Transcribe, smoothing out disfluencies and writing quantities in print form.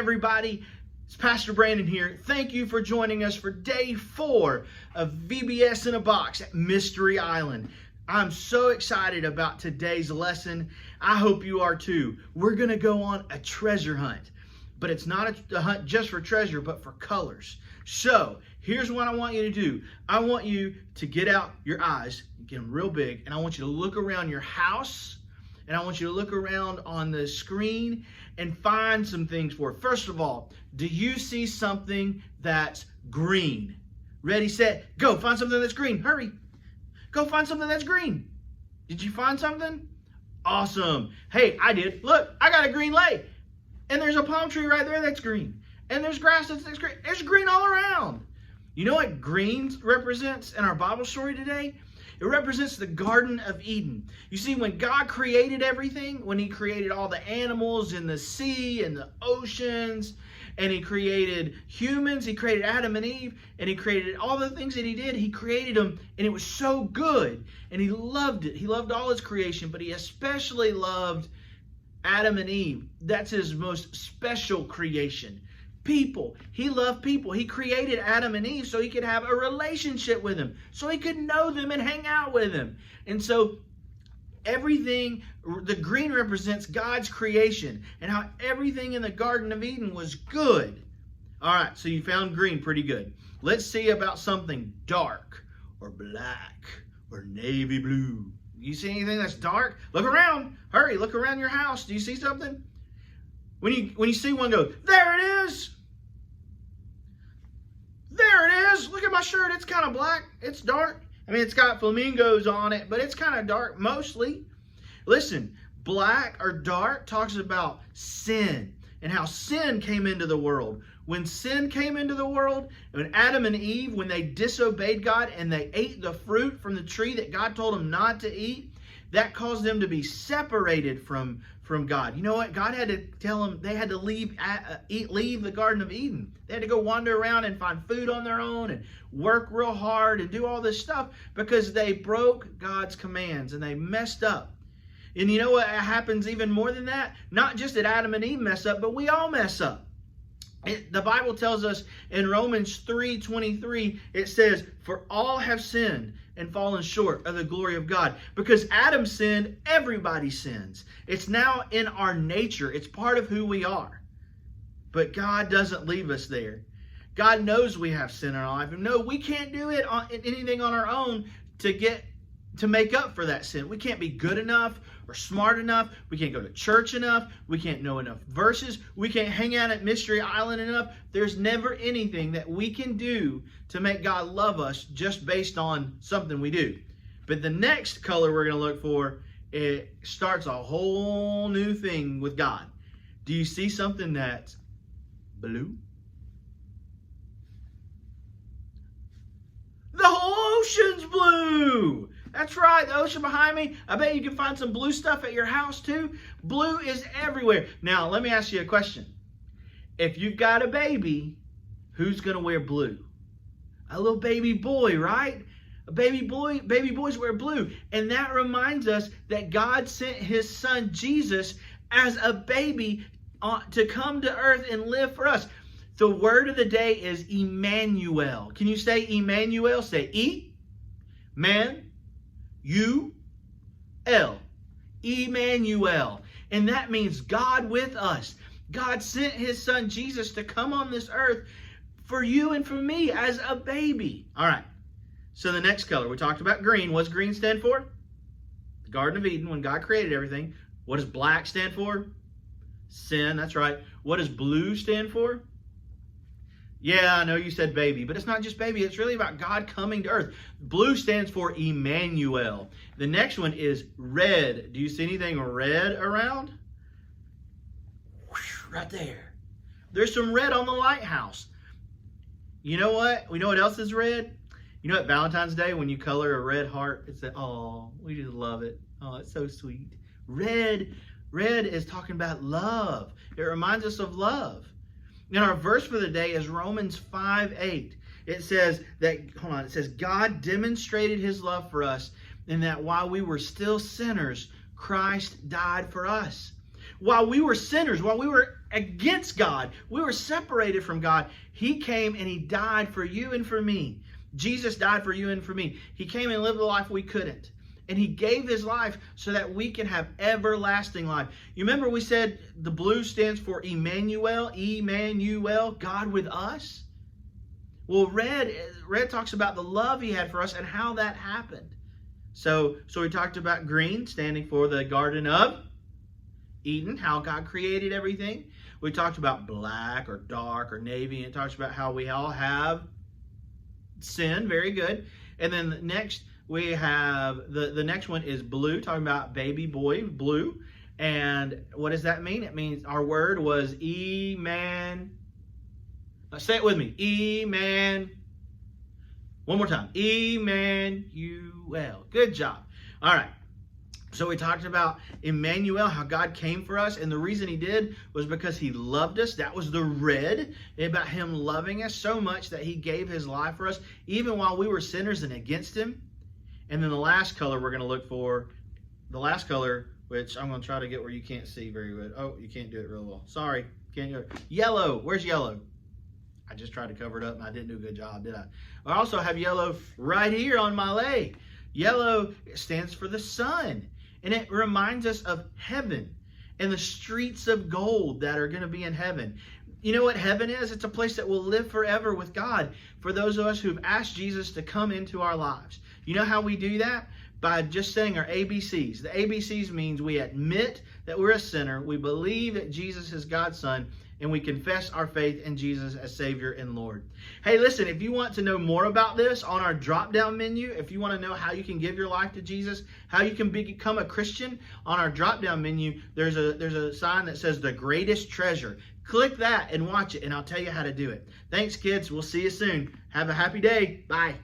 everybody. It's Pastor Brandon here. Thank you for joining us for day 4 of VBS in a Box at Mystery Island. I'm so excited about today's lesson. I hope you are too. We're going to go on a treasure hunt, but it's not a hunt just for treasure, but for colors. So here's what I want you to do. I want you to get out your eyes, get them real big, and I want you to look around your house, and I want you to look around on the screen and find some things for it. First of all, do you see something that's green? Ready, set, go. Find something that's green. Hurry. Go find something that's green. Did you find something? Awesome. Hey, I did. Look, I got a green lake. And there's a palm tree right there that's green. And there's grass that's green. There's green all around. You know what green represents in our Bible story today? It represents the Garden of Eden. You see, when God created everything, when he created all the animals in the sea and the oceans, and he created humans, he created Adam and Eve, and he created all the things that he did, he created them, and it was so good, and he loved it. He loved all his creation, but he especially loved Adam and Eve. That's his most special creation. People. He loved people. He created Adam and Eve so he could have a relationship with them, so he could know them and hang out with them. And so everything, the green represents God's creation and how everything in the Garden of Eden was good. All right, so you found green pretty good. Let's see about something dark or black or navy blue. You see anything that's dark? Look around. Hurry, look around your house. Do you see something? When you see one, go, there it is. There it is. Look at my shirt. It's kind of black. It's dark. I mean, it's got flamingos on it, but it's kind of dark mostly. Listen, black or dark talks about sin and how sin came into the world. When sin came into the world, when Adam and Eve, when they disobeyed God and they ate the fruit from the tree that God told them not to eat, that caused them to be separated from God. You know what? God had to tell them they had to leave the Garden of Eden. They had to go wander around and find food on their own and work real hard and do all this stuff because they broke God's commands and they messed up. And you know what happens even more than that? Not just that Adam and Eve mess up, but we all mess up. The Bible tells us in Romans 3:23, it says, "For all have sinned and fallen short of the glory of God." Because Adam sinned, everybody sins. It's now in our nature. It's part of who we are. But God doesn't leave us there. God knows we have sin in our life. And no, we can't do anything on our own to make up for that sin. We can't be good enough or smart enough. We can't go to church enough. We can't know enough verses. We can't hang out at Mystery Island enough. There's never anything that we can do to make God love us just based on something we do. But the next color we're going to look for, it starts a whole new thing with God. Do you see something that's blue? The whole ocean's blue. That's right, the ocean behind me. I bet you can find some blue stuff at your house too. Blue is everywhere. Now, let me ask you a question. If you've got a baby, who's going to wear blue? A little baby boy, right? Baby boys wear blue. And that reminds us that God sent his son Jesus as a baby to come to earth and live for us. The word of the day is Emmanuel. Can you say Emmanuel? Say E-man-U-L. Emmanuel. And that means God with us. God sent his son Jesus to come on this earth for you and for me as a baby. All right. So the next color, we talked about green. What's green stand for? The Garden of Eden, when God created everything. What does black stand for? Sin, that's right. What does blue stand for? Yeah, I know you said baby, but it's not just baby. It's really about God coming to earth. Blue stands for Emmanuel. The next one is red. Do you see anything red around? Right there. There's some red on the lighthouse. You know what? We know what else is red? You know, at Valentine's Day, when you color a red heart, it's like, oh, we just love it. Oh, it's so sweet. Red is talking about love. It reminds us of love. And our verse for the day is Romans 5:8. It says that, it says, God demonstrated his love for us in that while we were still sinners, Christ died for us. While we were sinners, while we were against God. We were separated from God. He came and he died for you and for me. Jesus died for you and for me. He came and lived a life we couldn't. And he gave his life so that we can have everlasting life. You remember we said the blue stands for Emmanuel, God with us? Well, red talks about the love he had for us and how that happened. So we talked about green standing for the Garden of Eden, how God created everything. We talked about black or dark or navy, and it talks about how we all have sin. Very good. And then next we have the next one is blue, talking about baby boy, blue. And what does that mean? It means our word was say it with me. One more time. Emmanuel. Good job. All right. So we talked about Emmanuel, how God came for us. And the reason he did was because he loved us. That was the red, about him loving us so much that he gave his life for us, even while we were sinners and against him. And then the last color we're going to look for, the last color, which I'm going to try to get where you can't see very good. Oh, you can't do it real well. Sorry. Can't do it. Yellow. Where's yellow? I just tried to cover it up and I didn't do a good job, did I? I also have yellow right here on my leg. Yellow stands for the sun. And it reminds us of heaven and the streets of gold that are going to be in heaven. You know what heaven is? It's a place that will live forever with God for those of us who've asked Jesus to come into our lives. You know how we do that? By just saying our ABCs. The ABCs means we admit that we're a sinner, we believe that Jesus is God's Son, and we confess our faith in Jesus as Savior and Lord. Hey, listen, if you want to know more about this, on our drop-down menu, if you want to know how you can give your life to Jesus, how you can become a Christian, on our drop-down menu, there's a sign that says The Greatest Treasure. Click that and watch it, and I'll tell you how to do it. Thanks, kids. We'll see you soon. Have a happy day. Bye.